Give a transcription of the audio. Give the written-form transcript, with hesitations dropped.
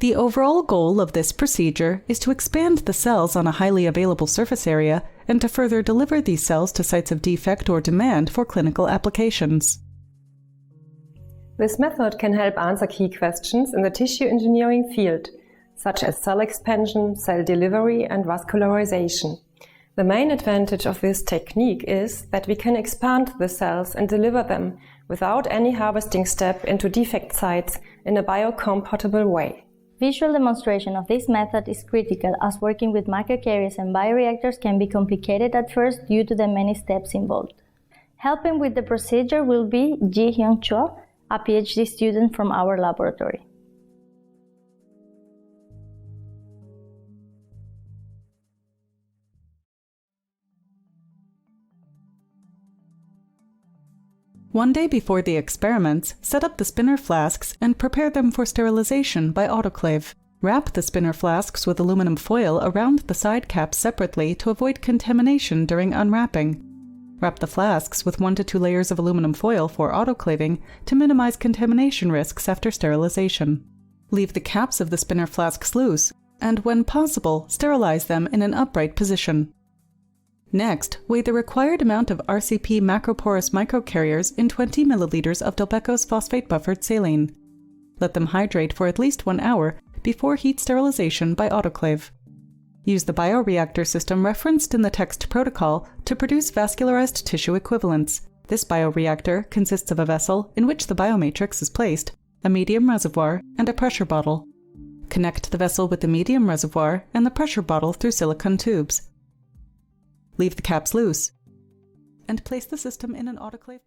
The overall goal of this procedure is to expand the cells on a highly available surface area and to further deliver these cells to sites of defect or demand for clinical applications. This method can help answer key questions in the tissue engineering field, such as cell expansion, cell delivery, and vascularization. The main advantage of this technique is that we can expand the cells and deliver them without any harvesting step into defect sites in a biocompatible way. Visual demonstration of this method is critical, as working with microcarriers and bioreactors can be complicated at first due to the many steps involved. Helping with the procedure will be Ji-Hyun Cho, a PhD student from our laboratory. One day before the experiments, set up the spinner flasks and prepare them for sterilization by autoclave. Wrap the spinner flasks with aluminum foil around the side caps separately to avoid contamination during unwrapping. Wrap the flasks with 1 to 2 layers of aluminum foil for autoclaving to minimize contamination risks after sterilization. Leave the caps of the spinner flasks loose, and when possible, sterilize them in an upright position. Next, weigh the required amount of RCP macroporous microcarriers in 20 milliliters of Delbeco's phosphate-buffered saline. Let them hydrate for at least 1 hour before heat sterilization by autoclave. Use the bioreactor system referenced in the text protocol to produce vascularized tissue equivalents. This bioreactor consists of a vessel in which the biomatrix is placed, a medium reservoir, and a pressure bottle. Connect the vessel with the medium reservoir and the pressure bottle through silicone tubes. Leave the caps loose, and place the system in an autoclave.